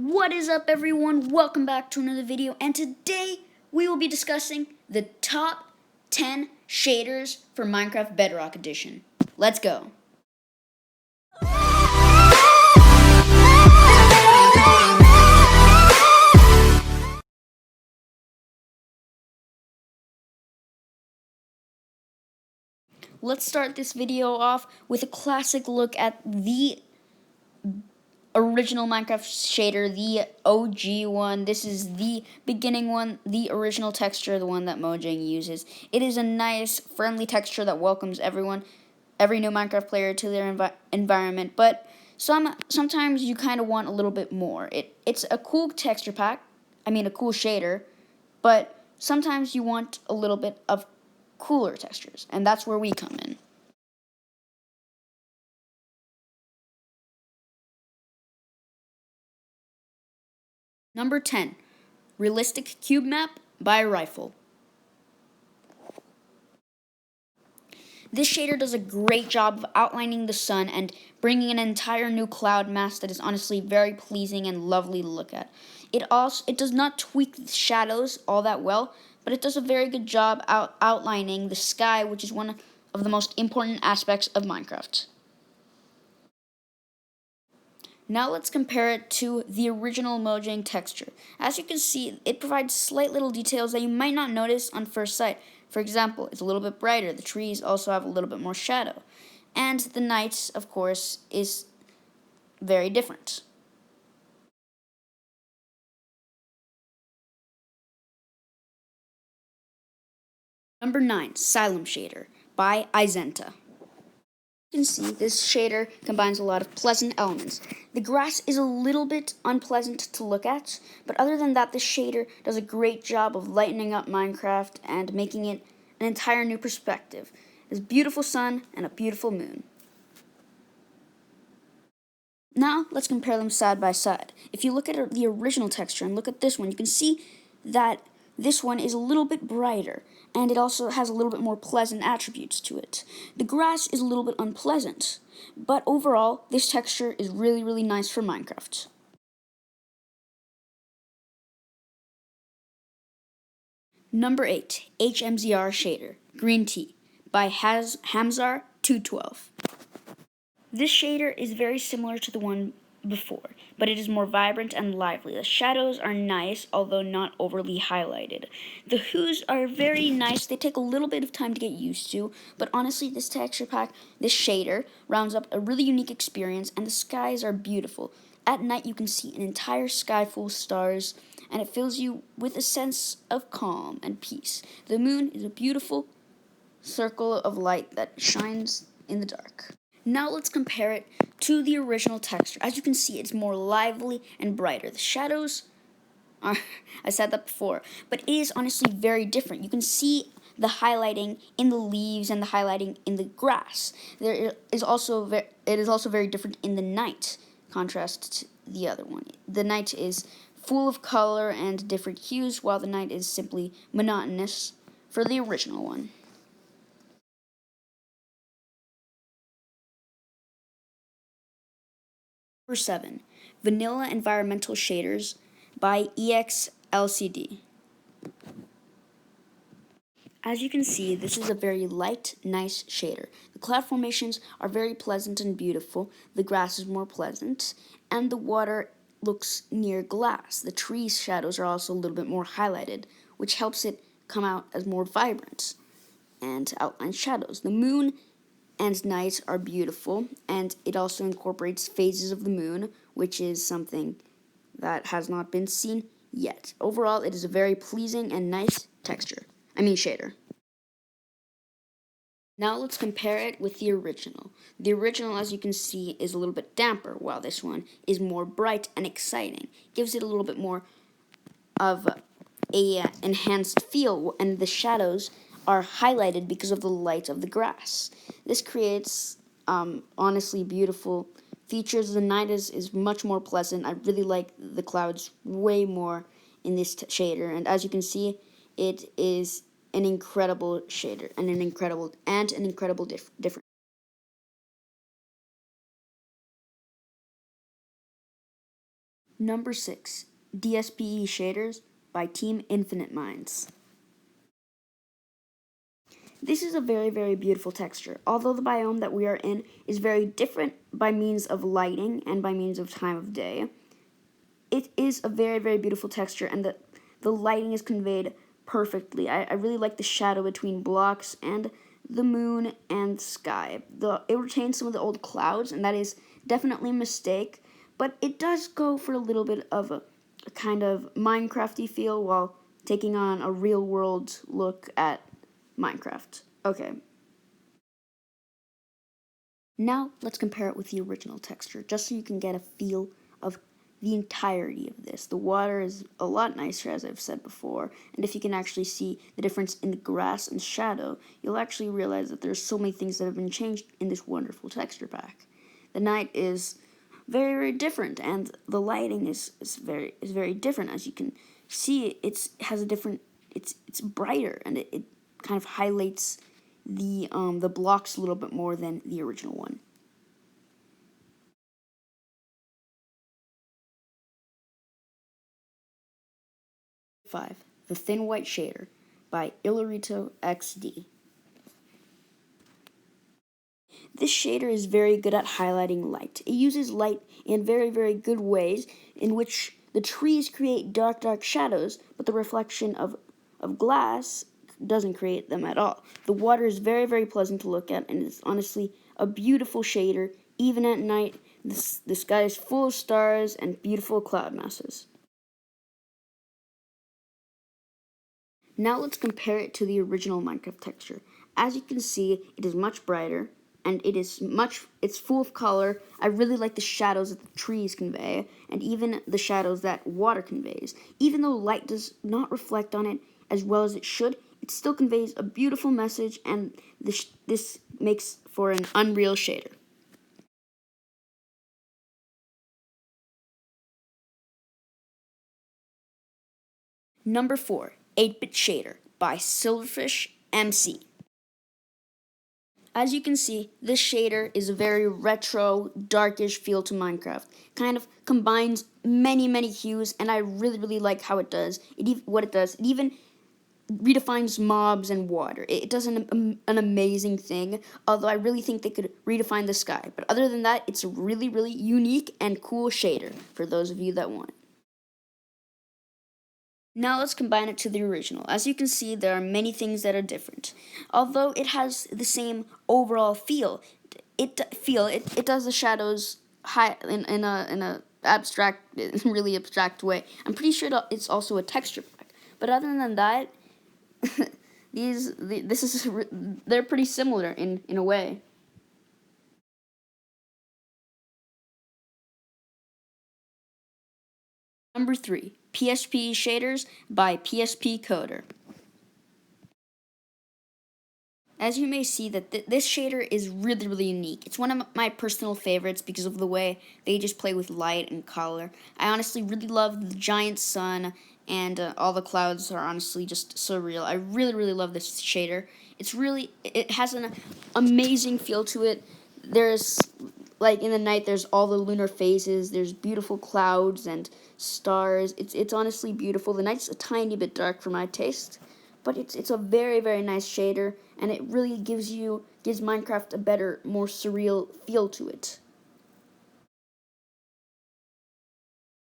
What is up, everyone? Welcome back to another video, and today we will be discussing the top 10 shaders for Minecraft Bedrock Edition. Let's go! Let's start this video off with a classic look at the original Minecraft shader, the OG one. This is the beginning one, the original texture, the one that Mojang uses. It is a nice, friendly texture that welcomes everyone, every new Minecraft player to their environment, but sometimes you kind of want a little bit more. It's a cool texture pack, a cool shader, but sometimes you want a little bit of cooler textures, and that's where we come in. Number 10, Realistic CUBEMAP by Rifle. This shader does a great job of outlining the sun and bringing an entire new cloud mass that is honestly very pleasing and lovely to look at. It does not tweak the shadows all that well, but it does a very good job outlining the sky, which is one of the most important aspects of Minecraft. Now let's compare it to the original Mojang texture. As you can see, it provides slight little details that you might not notice on first sight. For example, it's a little bit brighter. The trees also have a little bit more shadow. And the night, of course, is very different. Number 9, Xylem Shader by Izenta. You can see this shader combines a lot of pleasant elements. The grass is a little bit unpleasant to look at, but other than that, the shader does a great job of lightening up Minecraft and making it an entire new perspective. There's a beautiful sun and a beautiful moon. Now, let's compare them side by side. If you look at the original texture and look at this one, you can see that this one is a little bit brighter, and it also has a little bit more pleasant attributes to it. The grass is a little bit unpleasant, but overall, this texture is really, really nice for Minecraft. Number 8, HMZR Shader, Green Tea, by HMZR 212. This shader is very similar to the one before, but it is more vibrant and lively. The shadows are nice, although not overly highlighted. The hues are very nice. They take a little bit of time to get used to, but honestly, this texture pack, this shader, rounds up a really unique experience, and the skies are beautiful. At night, you can see an entire sky full of stars, and it fills you with a sense of calm and peace. The moon is a beautiful circle of light that shines in the dark. Now let's compare it to the original texture. As you can see, it's more lively and brighter. The shadows are, I said that before, but it is honestly very different. You can see the highlighting in the leaves and the highlighting in the grass. It is also very different in the night, contrast to the other one. The night is full of color and different hues, while the night is simply monotonous for the original one. Number 7, Vanilla Environmental Shaders by EXLCD. As you can see, this is a very light, nice shader. The cloud formations are very pleasant and beautiful, the grass is more pleasant, and the water looks near glass. The trees' shadows are also a little bit more highlighted, which helps it come out as more vibrant and outline shadows. The moon and night are beautiful, and it also incorporates phases of the moon, which is something that has not been seen yet. Overall, it is a very pleasing and nice shader. Now let's compare it with the original. The original, as you can see, is a little bit damper, while this one is more bright and exciting. Gives it a little bit more of a enhanced feel, and the shadows are highlighted because of the light of the grass. This creates honestly beautiful features. The night is much more pleasant. I really like the clouds way more in this shader, and as you can see, it is an incredible shader and an incredible difference. Number 6, DSPE shaders by Team Infinite Minds. This is a very, very beautiful texture. Although the biome that we are in is very different by means of lighting and by means of time of day, it is a very, very beautiful texture, and the lighting is conveyed perfectly. I really like the shadow between blocks and the moon and sky. It retains some of the old clouds, and that is definitely a mistake, but it does go for a little bit of a kind of Minecrafty feel while taking on a real world look at Minecraft. Okay. Now let's compare it with the original texture, just so you can get a feel of the entirety of this. The water is a lot nicer, as I've said before, and if you can actually see the difference in the grass and shadow, you'll actually realize that there's so many things that have been changed in this wonderful texture pack. The night is very, very different, and the lighting is very different. As you can see, it's brighter, and it kind of highlights the blocks a little bit more than the original one. Five, the Thin White Shader by Illarito XD. This shader is very good at highlighting light. It uses light in very, very good ways, in which the trees create dark, dark shadows, but the reflection of glass doesn't create them at all. The water is very, very pleasant to look at, and it's honestly a beautiful shader. Even at night, the sky is full of stars and beautiful cloud masses. Now let's compare it to the original Minecraft texture. As you can see, it is much brighter, and it's full of color. I really like the shadows that the trees convey, and even the shadows that water conveys. Even though light does not reflect on it as well as it should, it still conveys a beautiful message, and this makes for an unreal shader. Number 4, 8-Bit Shader by Silverfish MC. As you can see, this shader is a very retro, darkish feel to Minecraft. Kind of combines many, many hues, and I really, really like how it does. It even redefines mobs and water. It does an amazing thing, although I really think they could redefine the sky. But other than that, it's a really, really unique and cool shader for those of you that want it. Now let's combine it to the original. As you can see, there are many things that are different. Although it has the same overall feel, it does the shadows high in a abstract, really abstract way. I'm pretty sure it's also a texture pack. But other than that, they're pretty similar in a way. Number 3, PSPE shaders by PSP Coder. As you may see, that this shader is really, really unique. It's one of my personal favorites because of the way they just play with light and color. I honestly really love the giant sun, and all the clouds are honestly just surreal. I really, really love this shader. It has an amazing feel to it. There's, like, in the night, there's all the lunar phases. There's beautiful clouds and stars. It's honestly beautiful. The night's a tiny bit dark for my taste, but it's a very, very nice shader, and it really gives Minecraft a better, more surreal feel to it.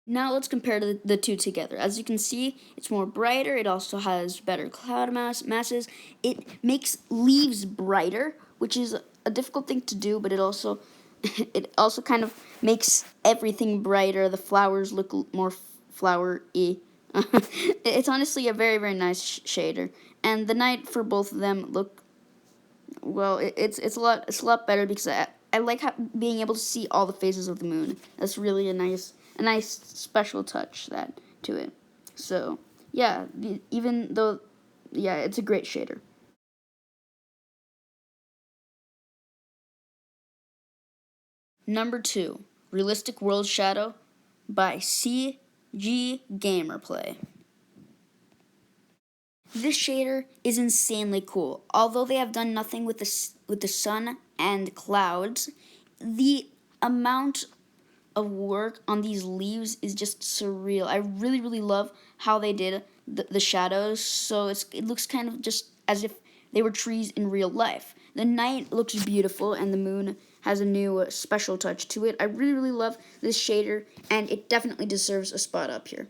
Now let's compare the two together. As you can see, it's more brighter. It also has better cloud masses. It makes leaves brighter, which is a difficult thing to do, but it also kind of makes everything brighter. The flowers look more flowery. It's honestly a very, very nice shader, and the night for both of them look well. It's a lot better because I like being able to see all the phases of the moon. That's really a nice special touch to it. So yeah, even though it's a great shader. Number 2, Realistic World Shadow by CG Gamerplay. This shader is insanely cool. Although they have done nothing with the sun and clouds, the amount of work on these leaves is just surreal. I really love how they did the shadows, so it looks kind of just as if they were trees in real life. The night looks beautiful, and the moon has a new special touch to it. I really love this shader, and it definitely deserves a spot up here.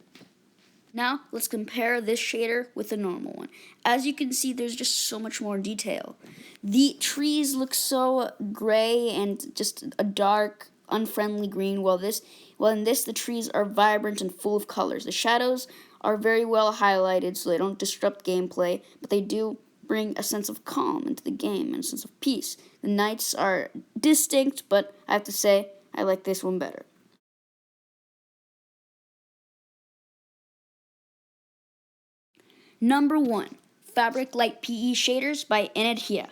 Now, let's compare this shader with the normal one. As you can see, there's just so much more detail. The trees look so gray and just a dark, unfriendly green, while in this, the trees are vibrant and full of colors. The shadows are very well highlighted, so they don't disrupt gameplay, but they do bring a sense of calm into the game and a sense of peace. The nights are distinct, but I have to say, I like this one better. Number 1, Fabric Light PE Shaders by Energia.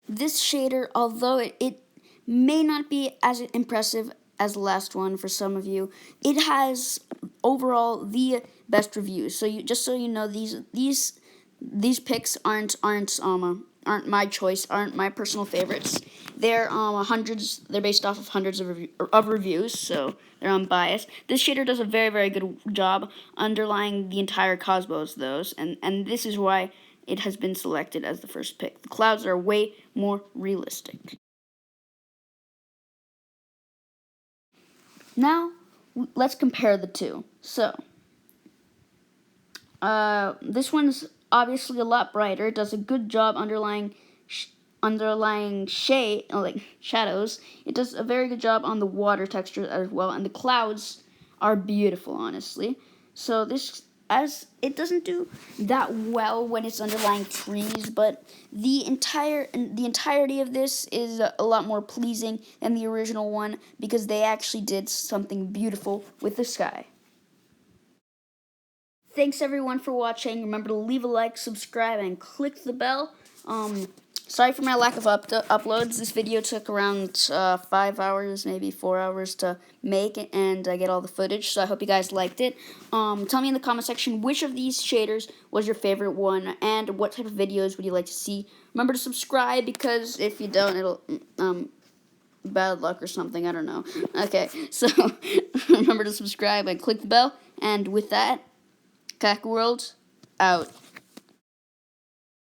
This shader, although it may not be as impressive as the last one for some of you, it has overall the best reviews. So just so you know, these picks aren't my choice, aren't my personal favorites. They're hundreds. They're based off of hundreds of reviews, so they're unbiased. This shader does a very good job underlying the entire cosmos, those, and this is why it has been selected as the first pick. The clouds are way more realistic. Now, let's compare the two. So, this one's obviously a lot brighter. It does a good job underlying shade, like shadows. It does a very good job on the water texture as well, and the clouds are beautiful, honestly. So it doesn't do that well when it's underlying trees, but the entirety of this is a lot more pleasing than the original one because they actually did something beautiful with the sky. Thanks everyone for watching. Remember to leave a like, subscribe, and click the bell. Sorry for my lack of uploads. This video took around 5 hours, maybe 4 hours to make, and I get all the footage, so I hope you guys liked it. Tell me in the comment section which of these shaders was your favorite one, and what type of videos would you like to see. Remember to subscribe, because if you don't, it'll, bad luck or something, I don't know. Okay, so remember to subscribe and click the bell, and with that, Cack World, out.